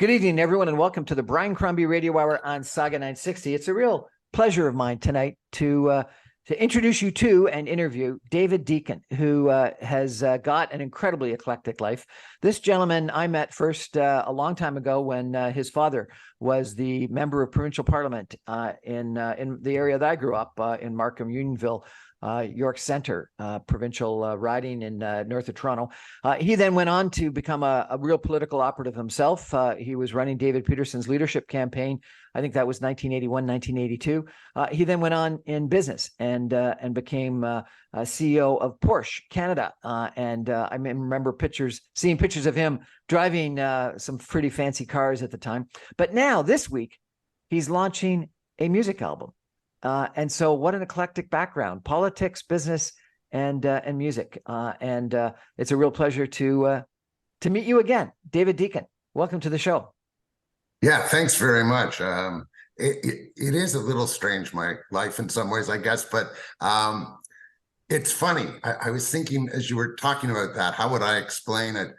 Good evening, everyone, and welcome to the Brian Crombie Radio Hour on Saga 960. It's a real pleasure of mine tonight to introduce you to and interview David Deacon, who has got an incredibly eclectic life. This gentleman I met first a long time ago when his father was the member of provincial parliament in the area that I grew up in Markham, Unionville, York Centre, provincial riding in north of Toronto. He then went on to become a real political operative himself. He was running David Peterson's leadership campaign. I think that was 1981, 1982. He then went on in business and became CEO of Porsche Canada. I remember seeing pictures of him driving some pretty fancy cars at the time. But now this week, he's launching a music album. And so what an eclectic background: politics, business, and music. It's a real pleasure to meet you again. David Deacon, welcome to the show. Yeah, thanks very much. It is a little strange, my life in some ways, I guess, but it's funny. I was thinking as you were talking about that, how would I explain it?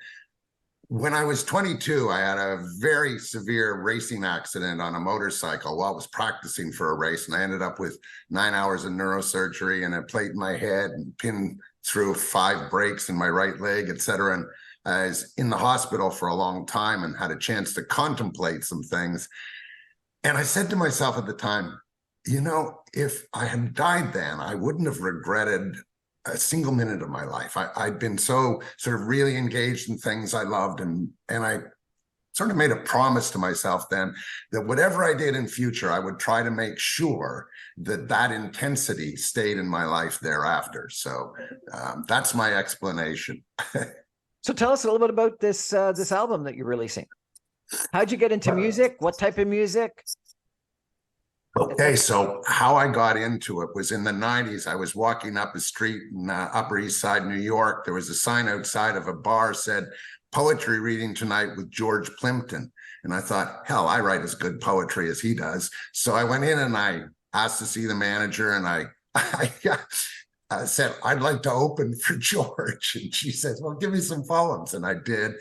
When I was 22, I had a very severe racing accident on a motorcycle while I was practicing for a race, and I ended up with 9 hours of neurosurgery and a plate in my head and pinned through 5 breaks in my right leg, etc. And I was in the hospital for a long time and had a chance to contemplate some things. And I said to myself at the time, you know, if I had died then, I wouldn't have regretted a single minute of my life. I'd been so sort of really engaged in things I loved, and I sort of made a promise to myself then that whatever I did in future, I would try to make sure that that intensity stayed in my life thereafter. So that's my explanation. So tell us a little bit about this album that you're releasing. How'd you get into music? What type of music? Okay, so how I got into it was in the 90s. I was walking up a street in Upper East Side, New York. There was a sign outside of a bar said, "Poetry reading tonight with George Plimpton." And I thought, hell, I write as good poetry as he does. So I went in and I asked to see the manager, and I said, "I'd like to open for George." And she says, "Well, give me some poems." And I did.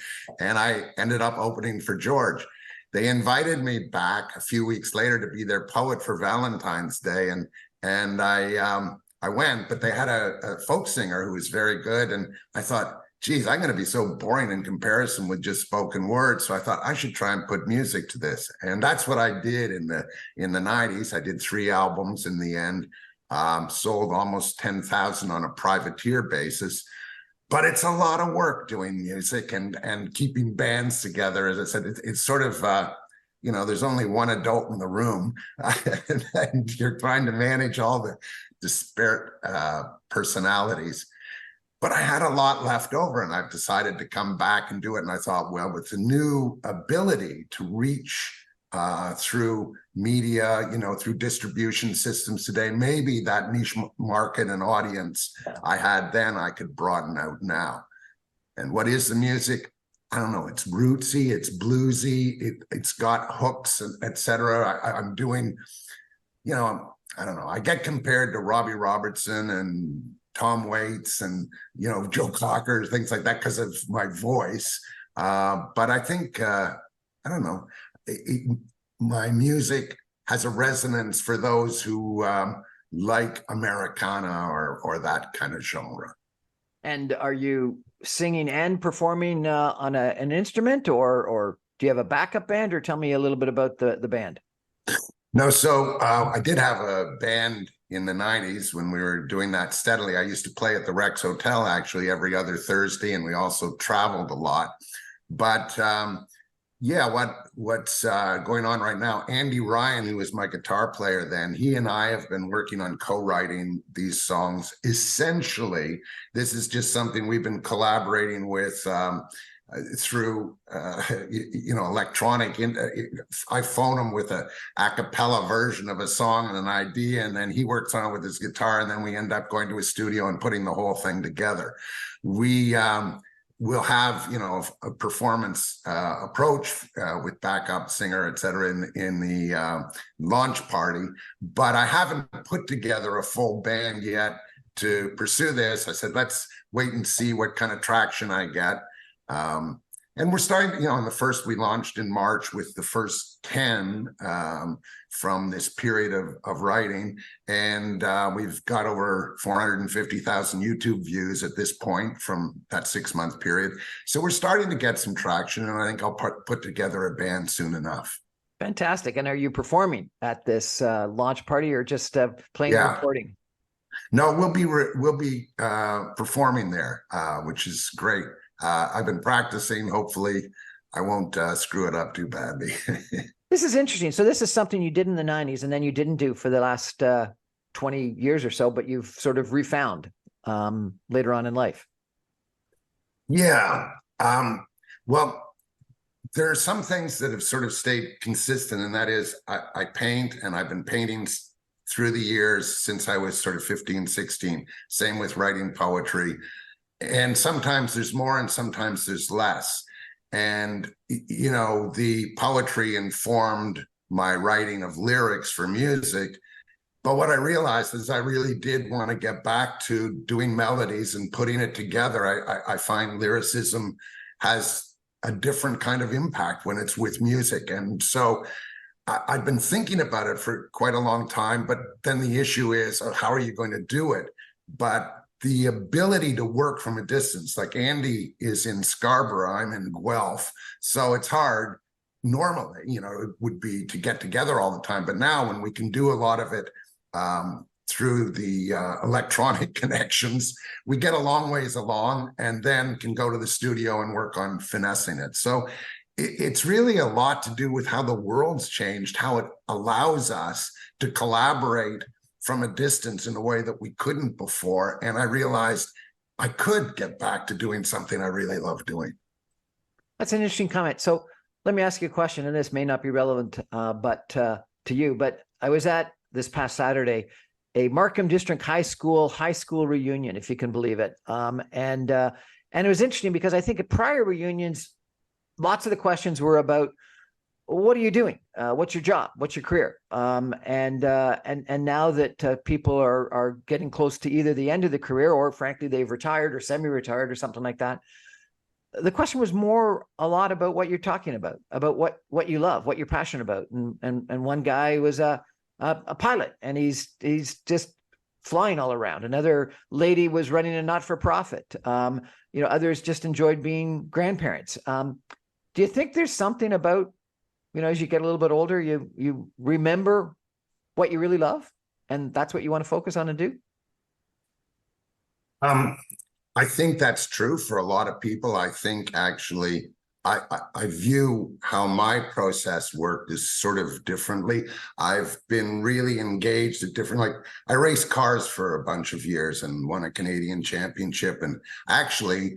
And I ended up opening for George. They invited me back a few weeks later to be their poet for Valentine's Day. And I went, but they had a folk singer who was very good. And I thought, geez, I'm going to be so boring in comparison with just spoken word. So I thought I should try and put music to this. And that's what I did in the 90s. I did 3 albums in the end, sold almost 10,000 on a privateer basis. But it's a lot of work doing music and keeping bands together. As I said, it's sort of, there's only one adult in the room and you're trying to manage all the disparate personalities. But I had a lot left over, and I've decided to come back and do it. And I thought, well, with the new ability to reach through media, through distribution systems today, maybe that niche market and audience I had then, I could broaden out now. And what is the music? I don't know. It's rootsy, it's bluesy, it's got hooks, etc. I'm doing, I don't know. I get compared to Robbie Robertson and Tom Waits and, Joe Cocker, things like that because of my voice. But I think, I don't know, my music has a resonance for those who like Americana or that kind of genre. And are you singing and performing on an instrument, or do you have a backup band? Or tell me a little bit about the band. No, so I did have a band in the 90s when we were doing that steadily. I used to play at the Rex Hotel actually every other Thursday, and we also traveled a lot. But what's going on right now, Andy Ryan, who was my guitar player then, he and I have been working on co-writing these songs. Essentially, this is just something we've been collaborating with through electronic. I phone him with a cappella version of a song and an idea, and then he works on it with his guitar, and then we end up going to a studio and putting the whole thing together. We'll have, a performance approach with backup singer, et cetera, in the launch party. But I haven't put together a full band yet to pursue this. I said, let's wait and see what kind of traction I get. And we're starting, you know, on the first, we launched in March with the first 10 from this period of writing. And we've got over 450,000 YouTube views at this point from that 6-month period. So we're starting to get some traction, and I think I'll put together a band soon enough. Fantastic. And are you performing at this launch party, or just playing and recording? No, we'll be performing there, which is great. I've been practicing. Hopefully I won't screw it up too badly. This is interesting. So this is something you did in the 90s and then you didn't do for the last 20 years or so, but you've sort of refound later on in life. Yeah. Well, there are some things that have sort of stayed consistent, and that is I paint, and I've been painting through the years since I was sort of 15, 16. Same with writing poetry. And sometimes there's more and sometimes there's less. And, you know, the poetry informed my writing of lyrics for music. But what I realized is I really did want to get back to doing melodies and putting it together. I find lyricism has a different kind of impact when it's with music. And so I've been thinking about it for quite a long time, but then the issue is, how are you going to do it? But the ability to work from a distance, like Andy is in Scarborough, I'm in Guelph, so it's hard. Normally, you know, it would be to get together all the time, but now when we can do a lot of it through the electronic connections, we get a long ways along and then can go to the studio and work on finessing it. So it's really a lot to do with how the world's changed, how it allows us to collaborate from a distance in a way that we couldn't before. And I realized I could get back to doing something I really love doing. That's an interesting comment. So let me ask you a question, and this may not be relevant to you, but I was at this past Saturday, a Markham District High School reunion, if you can believe it. And it was interesting because I think at prior reunions, lots of the questions were about, what are you doing? What's your job? What's your career? And now that people are getting close to either the end of the career, or frankly, they've retired or semi-retired or something like that, the question was a lot about what you're talking about what you love, what you're passionate about. And one guy was a pilot, and he's just flying all around. Another lady was running a not-for-profit. You know, others just enjoyed being grandparents. Do you think there's something about, you know, as you get a little bit older, you remember what you really love, and that's what you want to focus on and do? I think that's true for a lot of people. I think actually I view how my process worked is sort of differently. I've been really engaged at different, like I raced cars for a bunch of years and won a Canadian championship, and actually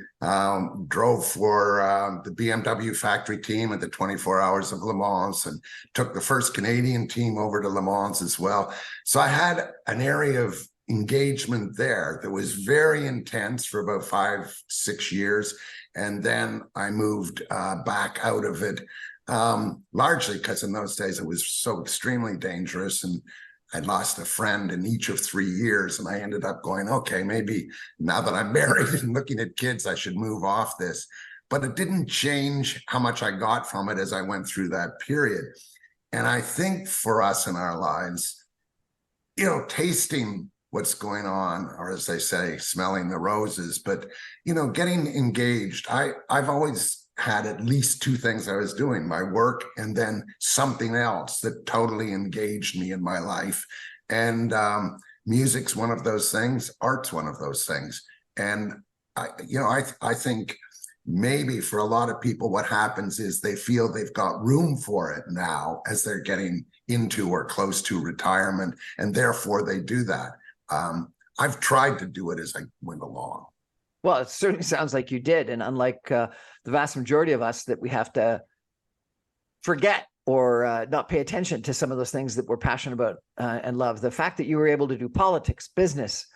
drove for the BMW factory team at the 24 Hours of Le Mans, and took the first Canadian team over to Le Mans as well. So I had an area of engagement there that was very intense for about 5-6 years. And then I moved back out of it, largely because in those days it was so extremely dangerous, and I'd lost a friend in each of 3 years. And I ended up going, okay, maybe now that I'm married and looking at kids, I should move off this. But it didn't change how much I got from it as I went through that period. And I think for us in our lives, you know, tasting what's going on, or as they say, smelling the roses, but, you know, getting engaged. I've always had at least 2 things I was doing, my work and then something else that totally engaged me in my life. And music's one of those things, art's one of those things. And I think maybe for a lot of people, what happens is they feel they've got room for it now as they're getting into or close to retirement, and therefore they do that. I've tried to do it as I went along. Well, it certainly sounds like you did. And unlike the vast majority of us, that we have to forget or not pay attention to some of those things that we're passionate about and love. The fact that you were able to do politics, business,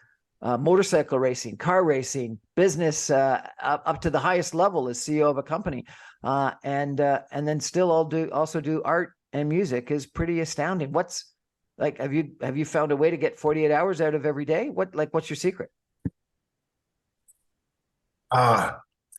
motorcycle racing, car racing, business up to the highest level as CEO of a company, and then still also do art and music is pretty astounding. What's like, have you found a way to get 48 hours out of every day? What's your secret?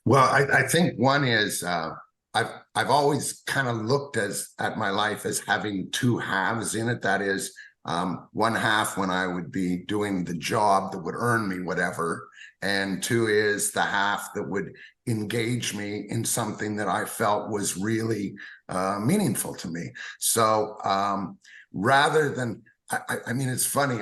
Well, I think one is I've always kind of looked at my life as having two halves in it. That is, one half when I would be doing the job that would earn me whatever, and two is the half that would engage me in something that I felt was really meaningful to me. So rather than, I mean, it's funny.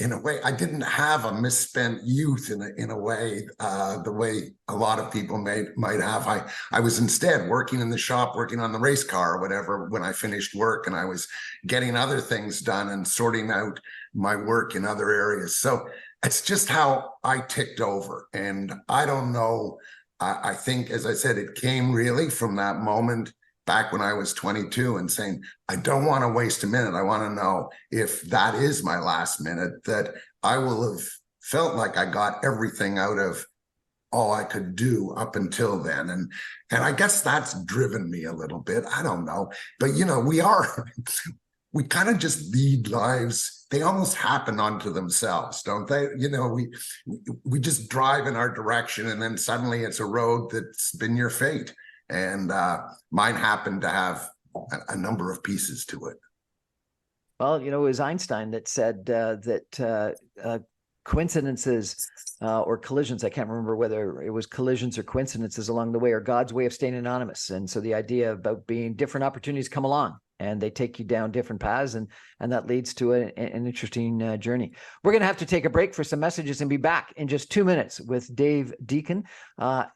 In a way, I didn't have a misspent youth in a way, the way a lot of people might have. I was instead working in the shop, working on the race car or whatever when I finished work, and I was getting other things done and sorting out my work in other areas. So it's just how I ticked over. And I don't know, I think, as I said, it came really from that moment back when I was 22 and saying, I don't want to waste a minute. I want to know if that is my last minute, that I will have felt like I got everything out of all I could do up until then. And I guess that's driven me a little bit. I don't know. But, we kind of just lead lives. They almost happen onto themselves, don't they? We just drive in our direction, and then suddenly it's a road that's been your fate. And mine happened to have a number of pieces to it. Well, it was Einstein that said that coincidences or collisions, I can't remember whether it was collisions or coincidences along the way, are God's way of staying anonymous. And so the idea about being different opportunities come along and they take you down different paths, and that leads to an interesting journey. We're going to have to take a break for some messages and be back in just 2 minutes with Dave Deacon,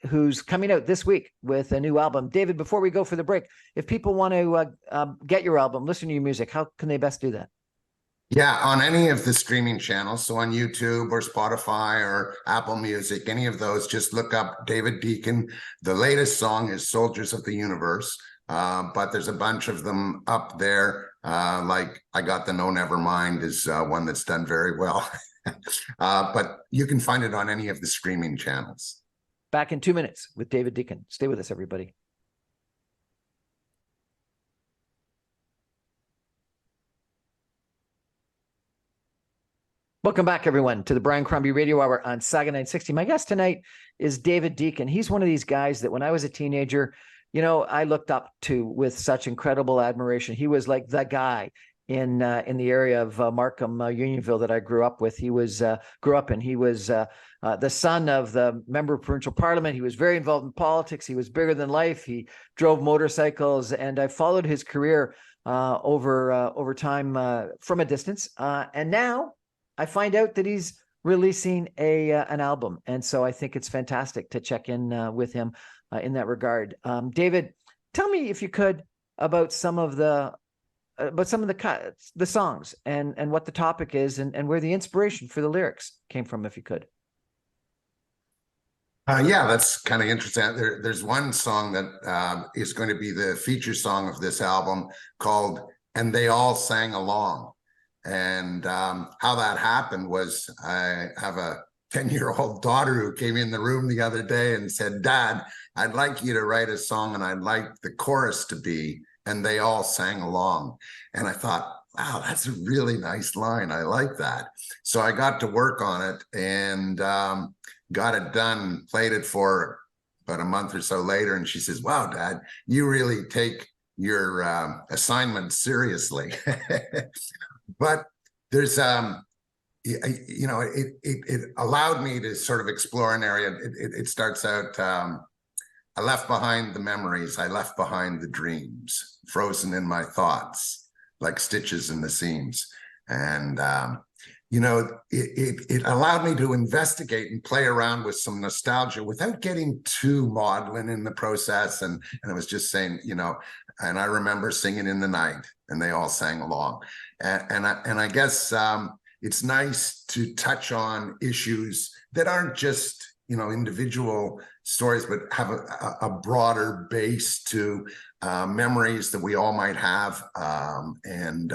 who's coming out this week with a new album. David, before we go for the break, if people want to get your album, listen to your music, how can they best do that? Yeah, on any of the streaming channels. So on YouTube or Spotify or Apple Music, any of those, just look up David Deacon. The latest song is Soldiers of the Universe. But there's a bunch of them up there. Like I Got the No Never Mind is one that's done very well. But you can find it on any of the streaming channels. Back in 2 minutes with David Deacon. Stay with us, everybody. Welcome back, everyone, to the Brian Crombie Radio Hour on Saga 960. My guest tonight is David Deacon. He's one of these guys that when I was a teenager, I looked up to with such incredible admiration. He was like the guy in the area of Markham, Unionville that I grew up with. He was grew up in. He was the son of the member of provincial parliament. He was very involved in politics. He was bigger than life. He drove motorcycles, and I followed his career over time from a distance. And now I find out that he's releasing an album, and so I think it's fantastic to check in with him in that regard. David, tell me, if you could, about some of the songs and what the topic is and where the inspiration for the lyrics came from, if you could. Yeah, that's kind of interesting. There's one song that is going to be the feature song of this album called "And They All Sang Along." And how that happened was I have a 10-year-old daughter who came in the room the other day and said, "Dad, I'd like you to write a song, and I'd like the chorus to be, and they all sang along." And I thought, wow, that's a really nice line. I like that. So I got to work on it and got it done, played it for about a month or so later. And she says, "Wow, Dad, you really take your assignment seriously." But there's, it allowed me to sort of explore an area. It starts out, "I left behind the memories, I left behind the dreams, frozen in my thoughts, like stitches in the seams." And, it allowed me to investigate and play around with some nostalgia without getting too maudlin in the process. And I was just saying, and I remember singing in the night, and they all sang along. And I guess it's nice to touch on issues that aren't just, individual stories, but have a broader base to memories that we all might have and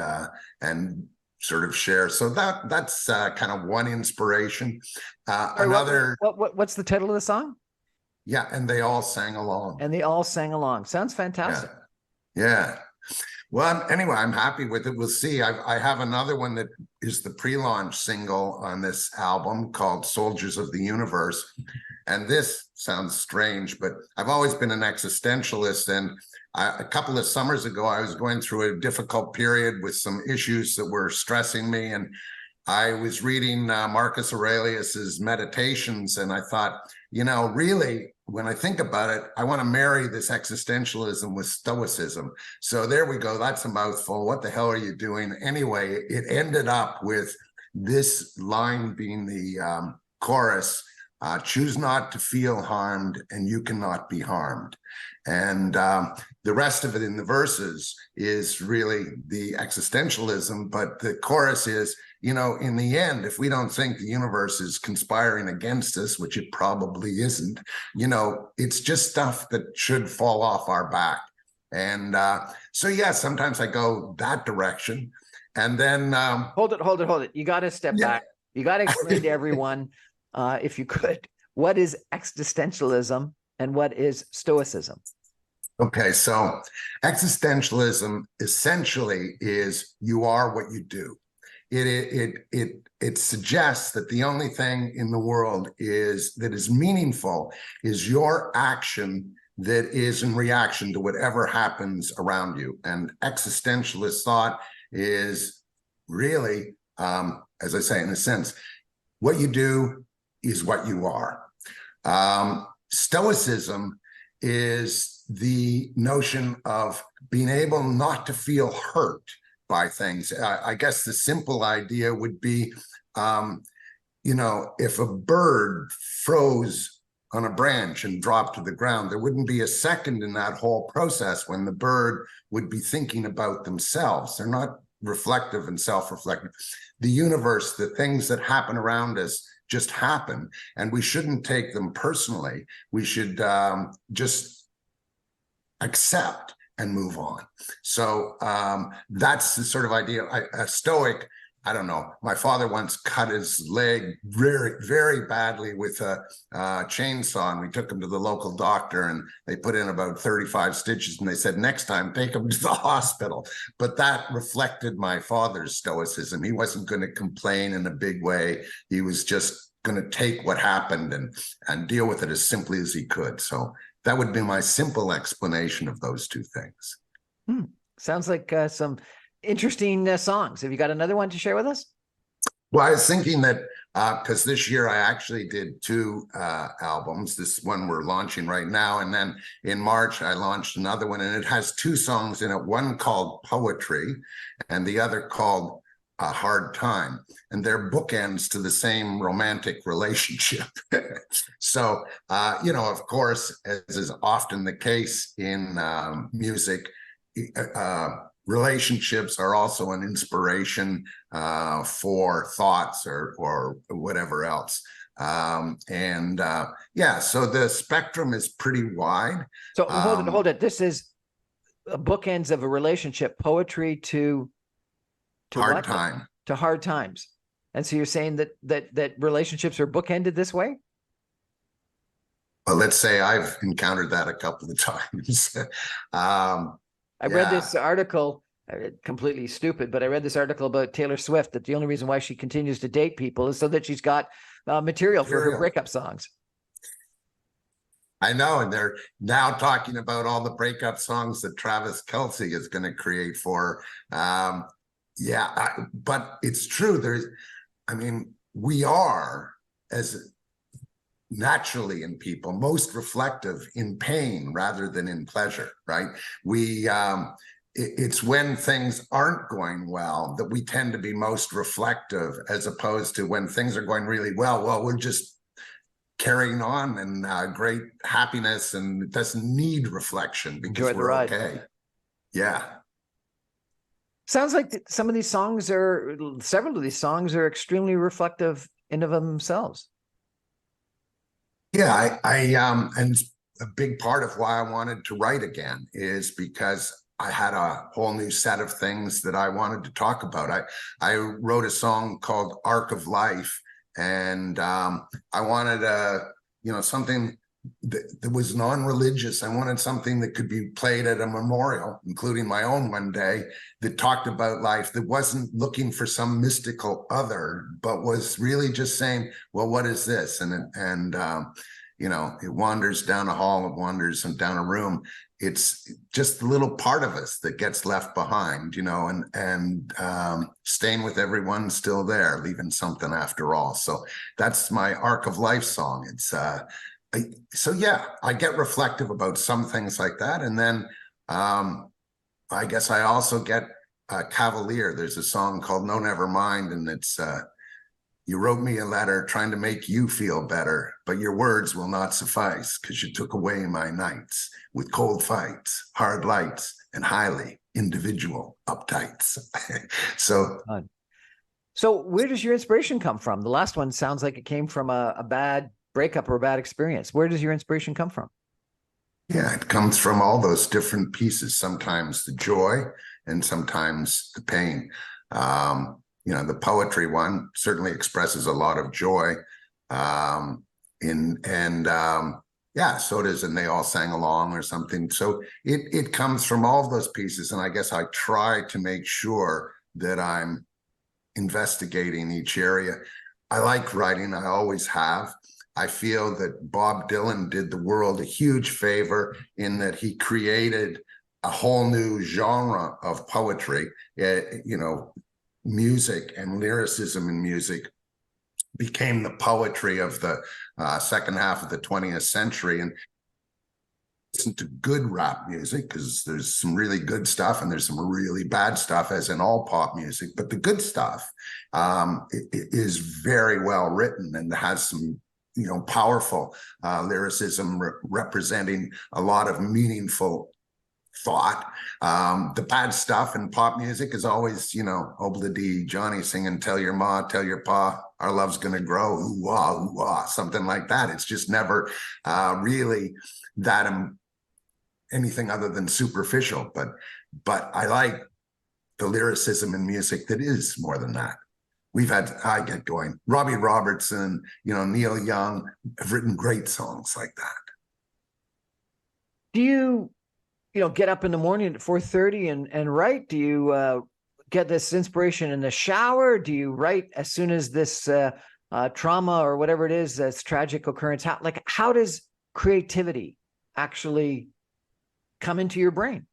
sort of share. So that's kind of one inspiration. Another. What's the title of the song? Yeah, "And They All Sang Along." And they all sang along. Sounds fantastic. Yeah. Well, anyway, I'm happy with it. We'll see. I have another one that is the pre-launch single on this album called Soldiers of the Universe. And this sounds strange, but I've always been an existentialist. And a couple of summers ago, I was going through a difficult period with some issues that were stressing me. And I was reading Marcus Aurelius's Meditations, and I thought, really, when I think about it, I want to marry this existentialism with stoicism. So there we go. That's a mouthful. What the hell are you doing? Anyway, it ended up with this line being the chorus, choose not to feel harmed and you cannot be harmed. And the rest of it in the verses is really the existentialism, but the chorus is, in the end, if we don't think the universe is conspiring against us, which it probably isn't, it's just stuff that should fall off our back. And so, yeah, sometimes I go that direction. And then hold it. You got to step back. You got to explain to everyone, if you could, what is existentialism and what is stoicism? Okay, so existentialism essentially is you are what you do. It suggests that the only thing in the world that is meaningful is your action that is in reaction to whatever happens around you. And existentialist thought is really, as I say, in a sense, what you do is what you are. Stoicism is the notion of being able not to feel hurt by things. I guess the simple idea would be, if a bird froze on a branch and dropped to the ground, there wouldn't be a second in that whole process when the bird would be thinking about themselves. They're not reflective and self-reflective. The universe, the things that happen around us just happen, and we shouldn't take them personally. We should just accept and move on. So that's the sort of idea. A Stoic, I don't know. My father once cut his leg very, very badly with a chainsaw, and we took him to the local doctor, and they put in about 35 stitches, and they said, next time, take him to the hospital. But that reflected my father's stoicism. He wasn't going to complain in a big way. He was just going to take what happened and deal with it as simply as he could. So that would be my simple explanation of those two things. Sounds like some interesting songs. Have you got another one to share with us? Well, I was thinking that because this year I actually did two albums. This one we're launching right now. And then in March, I launched another one, and it has two songs in it, one called Poetry and the other called A Hard Time. And they're bookends to the same romantic relationship. So, of course, as is often the case in music, relationships are also an inspiration for thoughts or whatever else. So the spectrum is pretty wide. So hold it. This is bookends of a relationship, poetry to hard what? Time. To hard times. And so you're saying that relationships are bookended this way? Well, let's say I've encountered that a couple of times. I read this article, completely stupid, but I read this article about Taylor Swift, that the only reason why she continues to date people is so that she's got material for her breakup songs. I know, and they're now talking about all the breakup songs that Travis Kelce is going to create for her. But it's true. We are, as naturally in people, most reflective in pain rather than in pleasure, right? It's when things aren't going well that we tend to be most reflective, as opposed to when things are going really well. Well, we're just carrying on and great happiness, and it doesn't need reflection because we're okay. Yeah. Sounds like several of these songs are extremely reflective in of themselves. Yeah, and a big part of why I wanted to write again is because I had a whole new set of things that I wanted to talk about. I wrote a song called Arc of Life, and I wanted something that was non-religious. I wanted something that could be played at a memorial, including my own one day, that talked about life, that wasn't looking for some mystical other, but was really just saying, well, what is this? And you know, it wanders down a hall, it wanders down a room. It's just a little part of us that gets left behind, you know, and staying with everyone still there, leaving something after all. So that's my arc of life song. It's so yeah, I get reflective about some things like that. And then I guess I also get cavalier. There's a song called No Never Mind, and it's you wrote me a letter trying to make you feel better, but your words will not suffice because you took away my nights with cold fights, hard lights, and highly individual uptights. So where does your inspiration come from? The last one sounds like it came from a bad breakup or a bad experience. Where does your inspiration come from? Yeah, it comes from all those different pieces, sometimes the joy and sometimes the pain. You know, the poetry one certainly expresses a lot of joy. Yeah, so does, and they all sang along or something. So it comes from all of those pieces. And I guess I try to make sure that I'm investigating each area. I like writing, I always have. I feel that Bob Dylan did the world a huge favor in that he created a whole new genre of poetry. You know, music and lyricism in music became the poetry of the second half of the 20th century. And listen to good rap music, because there's some really good stuff and there's some really bad stuff, as in all pop music. But the good stuff is very well written and has some, you know, powerful lyricism representing a lot of meaningful thought. The bad stuff in pop music is always, you know, Obla-dee, Johnny singing, tell your ma, tell your pa, our love's gonna grow, ooh-wah, ooh-wah, something like that. It's just never really that anything other than superficial. But I like the lyricism in music that is more than that. I get going. Robbie Robertson, you know, Neil Young have written great songs like that. Do you get up in the morning at 4:30 and write? Do you get this inspiration in the shower? Do you write as soon as this trauma or whatever it is, this tragic occurrence? Like, how does creativity actually come into your brain?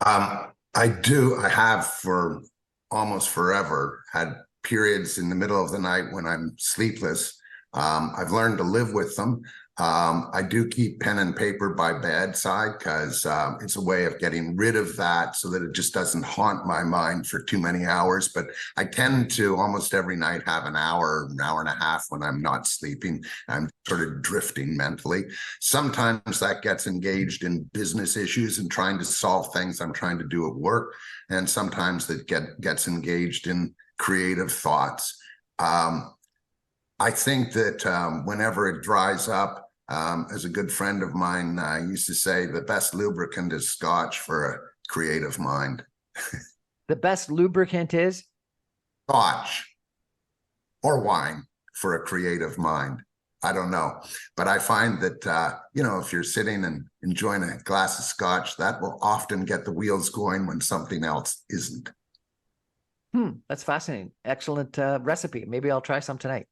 I have for almost forever had periods in the middle of the night when I'm sleepless. I've learned to live with them. I do keep pen and paper by bedside because it's a way of getting rid of that so that it just doesn't haunt my mind for too many hours. But I tend to almost every night have an hour and a half when I'm not sleeping. I'm sort of drifting mentally. Sometimes that gets engaged in business issues and trying to solve things I'm trying to do at work. And sometimes that gets engaged in creative thoughts. I think that whenever it dries up, as a good friend of mine used to say, the best lubricant is Scotch for a creative mind. The best lubricant is? Scotch or wine for a creative mind. I don't know. But I find that, you know, if you're sitting and enjoying a glass of Scotch, that will often get the wheels going when something else isn't. That's fascinating. Excellent recipe. Maybe I'll try some tonight.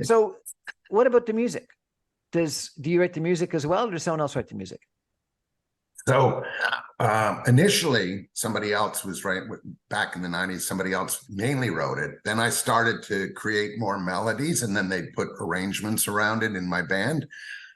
So what about the music? Do you write the music as well, or does someone else write the music? So initially, somebody else was writing. Back in the 90s, somebody else mainly wrote it. Then I started to create more melodies, and then they'd put arrangements around it in my band.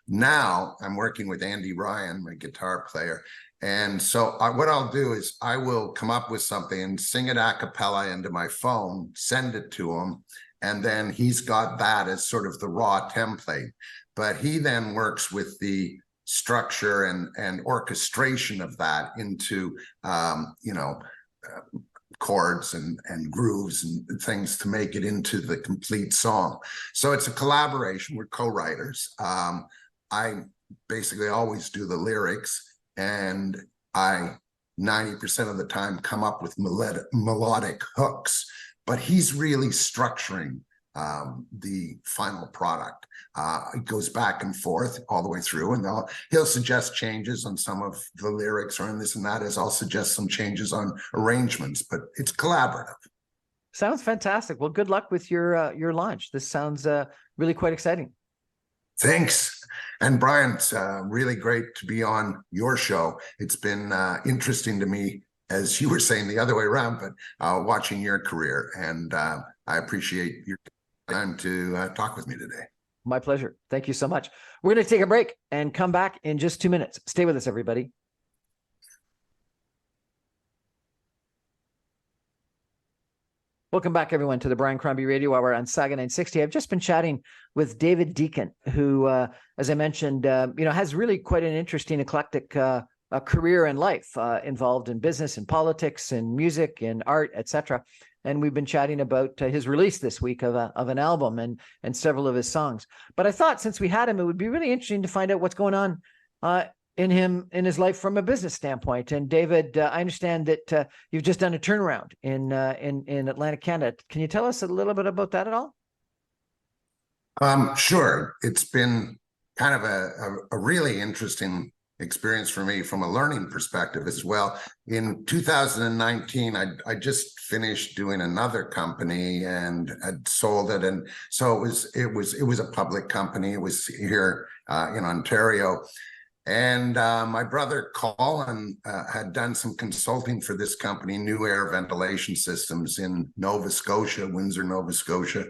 Now I'm working with Andy Ryan, my guitar player. And so what I'll do is I will come up with something and sing it a cappella into my phone, send it to him, and then he's got that as sort of the raw template. But he then works with the structure and orchestration of that into, you know, chords and grooves and things to make it into the complete song. So it's a collaboration. We're co-writers. I basically always do the lyrics, and I 90% of the time come up with melodic hooks, but he's really structuring the final product. It goes back and forth all the way through, and he'll suggest changes on some of the lyrics or in this and that, as I'll suggest some changes on arrangements, but it's collaborative. Sounds fantastic. Well, good luck with your launch. This sounds really quite exciting. Thanks. And Brian, it's really great to be on your show. It's been interesting to me, as you were saying the other way around, but watching your career. And I appreciate your time to talk with me today. My pleasure. Thank you so much. We're going to take a break and come back in just 2 minutes. Stay with us, everybody. Welcome back, everyone, to the Brian Crombie Radio Hour on Saga 960. I've just been chatting with David Deacon, who, as I mentioned, has really quite an interesting, eclectic career and life, involved in business and politics and music and art, etc. And we've been chatting about his release this week of an album and several of his songs. But I thought, since we had him, it would be really interesting to find out what's going on in his life from a business standpoint. And David, I understand that you've just done a turnaround in Atlantic, Canada. Can you tell us a little bit about that at all? Sure. It's been kind of a really interesting experience for me from a learning perspective as well. In 2019, I just finished doing another company and had sold it, and so it was a public company. It was here in Ontario. And my brother Colin had done some consulting for this company, New Air Ventilation Systems, in Nova Scotia, Windsor, Nova Scotia.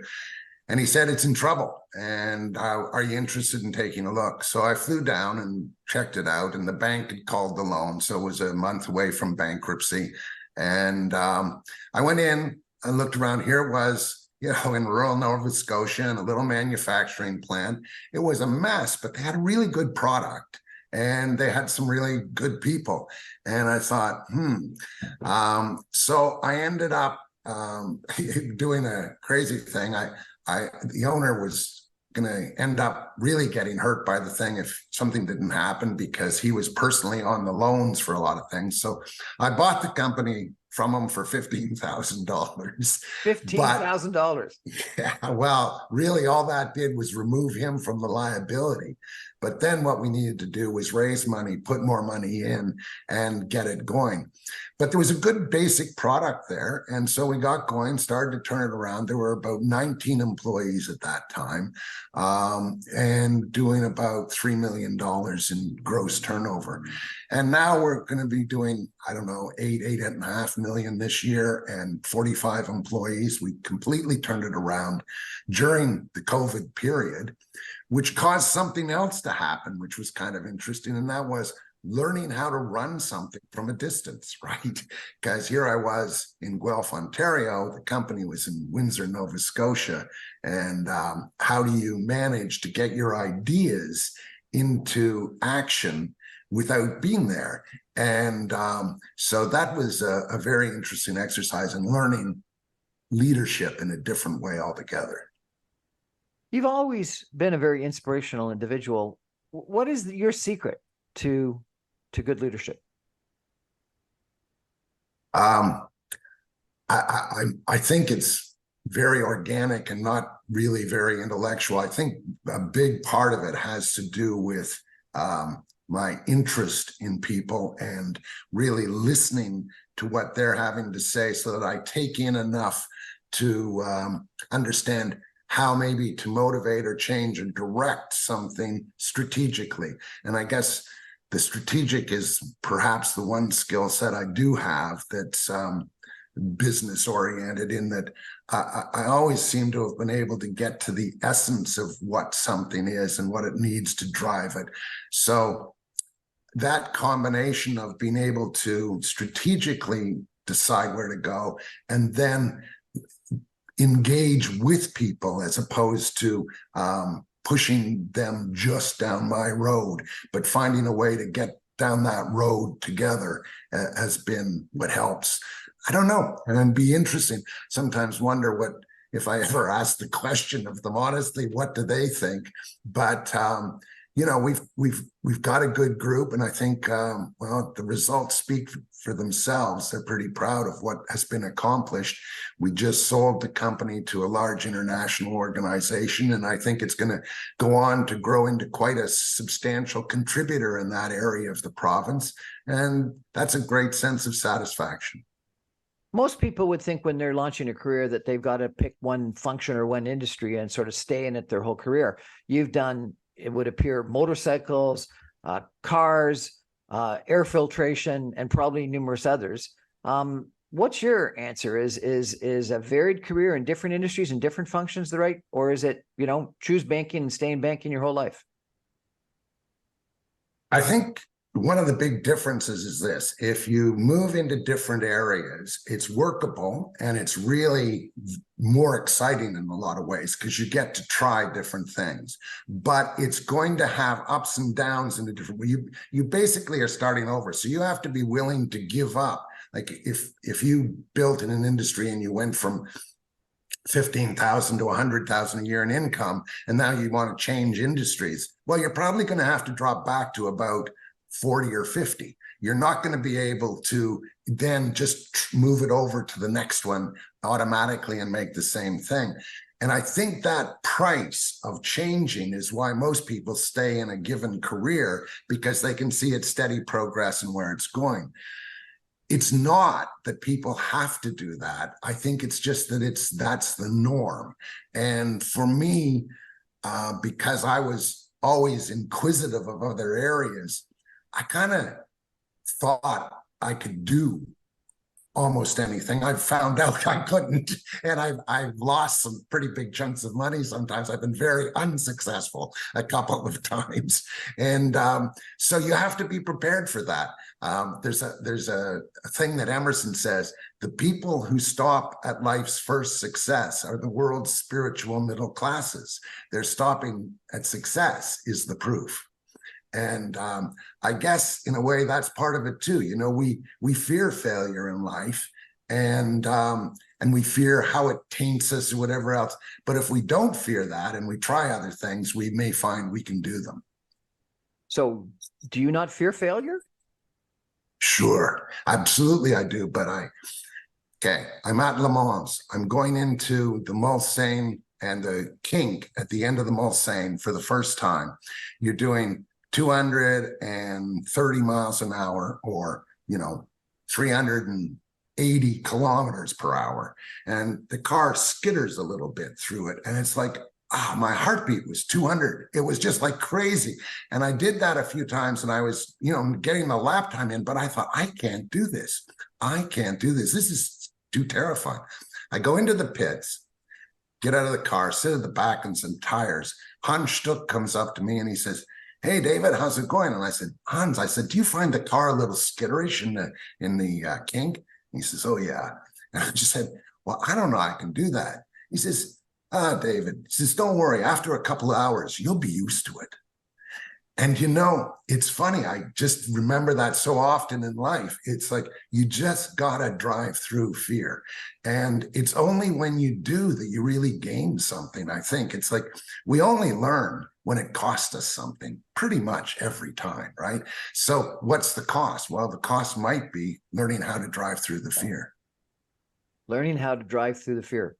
And he said, it's in trouble. And are you interested in taking a look? So I flew down and checked it out, and the bank had called the loan. So it was a month away from bankruptcy. And I went in and looked around. Here it was, in rural Nova Scotia, in a little manufacturing plant. It was a mess, but they had a really good product. And they had some really good people. And I thought, So I ended up doing a crazy thing. The owner was going to end up really getting hurt by the thing if something didn't happen, because he was personally on the loans for a lot of things. So I bought the company from him for $15,000. $15,000. Yeah, well, really all that did was remove him from the liability. But then what we needed to do was raise money, put more money in, and get it going. But there was a good basic product there. And so we got going, started to turn it around. There were about 19 employees at that time, and doing about $3 million in gross turnover. And now we're going to be doing, I don't know, $8.5 million this year, and 45 employees. We completely turned it around during the COVID period, which caused something else to happen, which was kind of interesting. And that was learning how to run something from a distance, right? Because here I was in Guelph, Ontario. The company was in Windsor, Nova Scotia. And how do you manage to get your ideas into action without being there? And so that was a very interesting exercise in learning leadership in a different way altogether. You've always been a very inspirational individual. What is your secret to good leadership? I think it's very organic and not really very intellectual. I think a big part of it has to do with my interest in people and really listening to what they're having to say, so that I take in enough to understand how maybe to motivate or change or direct something strategically. And I guess the strategic is perhaps the one skill set I do have that's business oriented, in that I always seem to have been able to get to the essence of what something is and what it needs to drive it. So that combination of being able to strategically decide where to go and then engage with people, as opposed to pushing them just down my road, but finding a way to get down that road together has been what helps. I don't know, and it'd be interesting. Sometimes wonder what, if I ever ask the question of them honestly, what do they think? But you know, we've got a good group, and I think well, the results speak for themselves. They're pretty proud of what has been accomplished. We just sold the company to a large international organization, and I think it's going to go on to grow into quite a substantial contributor in that area of the province, and that's a great sense of satisfaction. Most people would think when they're launching a career that they've got to pick one function or one industry and sort of stay in it their whole career. You've done, it would appear, motorcycles, cars, air filtration, and probably numerous others. What's your answer? Is a varied career in different industries and different functions the right, or is it, you know, choose banking and stay in banking your whole life? I think one of the big differences is this: if you move into different areas, it's workable and it's really more exciting in a lot of ways because you get to try different things. But it's going to have ups and downs in the different. You basically are starting over, so you have to be willing to give up. Like if you built in an industry and you went from 15,000 to 100,000 a year in income, and now you want to change industries, well, you're probably going to have to drop back to about 40 or 50. You're not going to be able to then just move it over to the next one automatically and make the same thing. And I think that price of changing is why most people stay in a given career, because they can see its steady progress and where it's going. It's not that people have to do that. I think it's just that that's the norm. And for me, because I was always inquisitive of other areas, I kind of thought I could do almost anything. I've found out I couldn't, and I've lost some pretty big chunks of money. Sometimes I've been very unsuccessful a couple of times, and so you have to be prepared for that. There's a thing that Emerson says: the people who stop at life's first success are the world's spiritual middle classes. They're stopping at success is the proof. And I guess in a way that's part of it too. You know, we fear failure in life, and we fear how it taints us or whatever else. But if we don't fear that and we try other things, we may find we can do them. So do you not fear failure? Sure, absolutely I do. But I'm at Le Mans. I'm going into the Mulsanne and the kink at the end of the Mulsanne for the first time. You're doing 230 miles an hour, or, you know, 380 kilometers per hour. And the car skitters a little bit through it. And it's like, my heartbeat was 200. It was just like crazy. And I did that a few times, and I was, you know, getting the lap time in, but I thought, I can't do this. I can't do this. This is too terrifying. I go into the pits, get out of the car, sit at the back in some tires. Hans Stuck comes up to me and he says, "Hey, David, how's it going?" And I said, "Hans," I said, "do you find the car a little skitterish in the kink?" He says, "Oh, yeah." And I just said, "Well, I don't know. I can do that." He says, David," he says, "don't worry. After a couple of hours, you'll be used to it." And, you know, it's funny. I just remember that so often in life. It's like, you just got to drive through fear. And it's only when you do that you really gain something, I think. It's like, we only learn when it costs us something pretty much every time, right? So what's the cost? Well, the cost might be learning how to drive through the fear. Learning how to drive through the fear.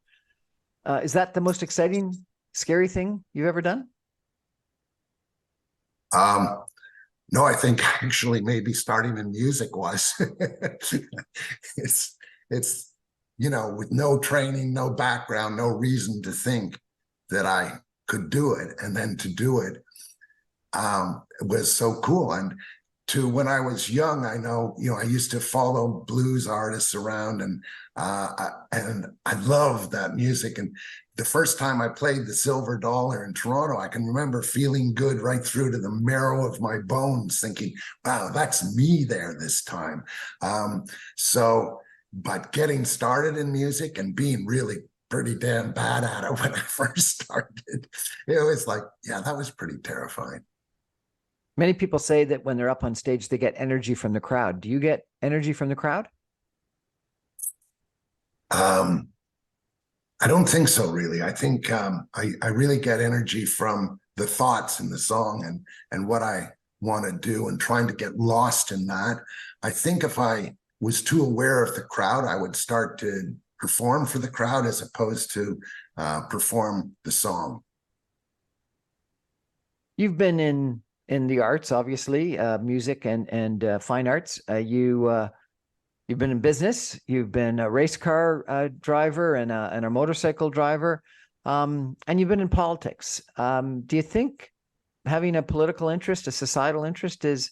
Is that the most exciting, scary thing you've ever done? No, I think actually maybe starting in music was. It's, you know, with no training, no background, no reason to think that I could do it. And then to do it, was so cool. And when I was young, I know, you know, I used to follow blues artists around, and I loved that music. And the first time I played the Silver Dollar in Toronto, I can remember feeling good right through to the marrow of my bones, thinking, wow, that's me there this time. But getting started in music and being really pretty damn bad at it when I first started, it was like, yeah, that was pretty terrifying. Many people say that when they're up on stage, they get energy from the crowd. Do you get energy from the crowd? I don't think so, really. I think I really get energy from the thoughts in the song and what I want to do and trying to get lost in that. I think if I was too aware of the crowd, I would start to perform for the crowd as opposed to perform the song. You've been in the arts, obviously, music and fine arts. You've been in business. You've been a race car driver and a motorcycle driver, and you've been in politics. Do you think having a political interest, a societal interest, is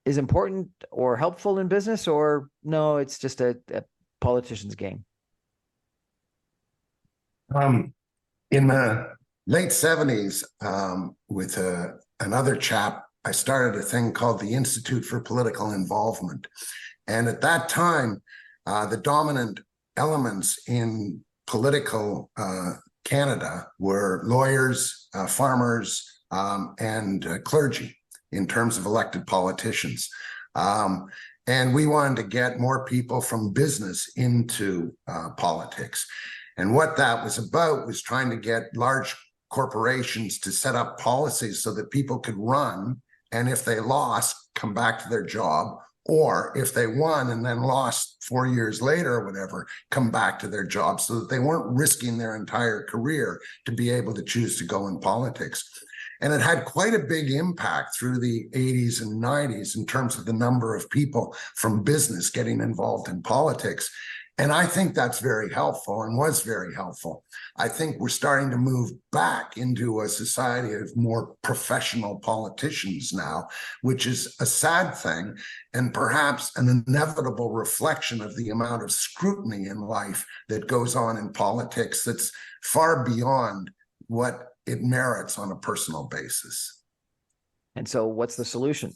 important or helpful in business, or no? It's just a politician's game. In the late 70s, with another chap, I started a thing called the Institute for Political Involvement. And at that time, the dominant elements in political Canada were lawyers, farmers, and clergy in terms of elected politicians. And we wanted to get more people from business into politics. And what that was about was trying to get large corporations to set up policies so that people could run, and if they lost, come back to their job, or if they won and then lost 4 years later or whatever, come back to their job, so that they weren't risking their entire career to be able to choose to go in politics. And it had quite a big impact through the 80s and 90s in terms of the number of people from business getting involved in politics. And I think that's very helpful and was very helpful. I think we're starting to move back into a society of more professional politicians now, which is a sad thing and perhaps an inevitable reflection of the amount of scrutiny in life that goes on in politics that's far beyond what it merits on a personal basis. And so what's the solution?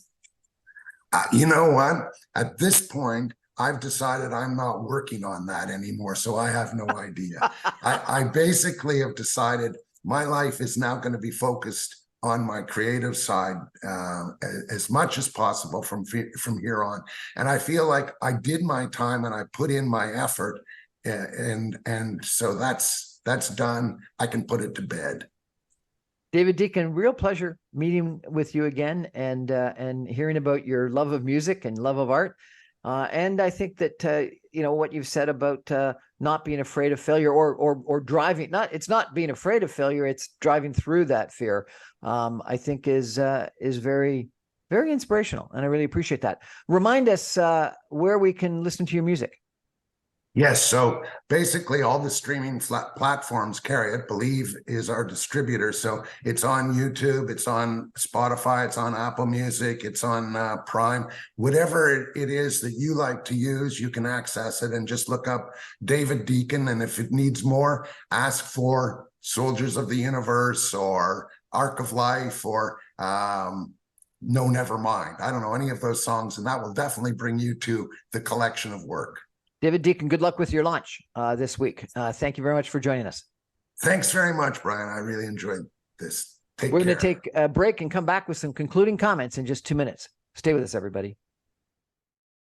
You know what? At this point, I've decided I'm not working on that anymore, so I have no idea. I basically have decided my life is now going to be focused on my creative side as much as possible from here on. And I feel like I did my time and I put in my effort, and so that's done. I can put it to bed. David Deacon, real pleasure meeting with you again and hearing about your love of music and love of art. And I think that, what you've said about not being afraid of failure or driving, it's not being afraid of failure, it's driving through that fear, I think is very, very inspirational. And I really appreciate that. Remind us where we can listen to your music. Yes, so basically all the streaming platforms carry it. Believe is our distributor, so it's on YouTube, it's on Spotify, it's on Apple Music, it's on Prime. Whatever it is that you like to use, you can access it and just look up David Deacon. And if it needs more, ask for Soldiers of the Universe or Arc of Life or No Never Mind. I don't know, any of those songs, and that will definitely bring you to the collection of work. David Deacon, good luck with your launch this week. Thank you very much for joining us. Thanks very much, Brian. I really enjoyed this. We're going to take a break and come back with some concluding comments in just 2 minutes. Stay with us, everybody.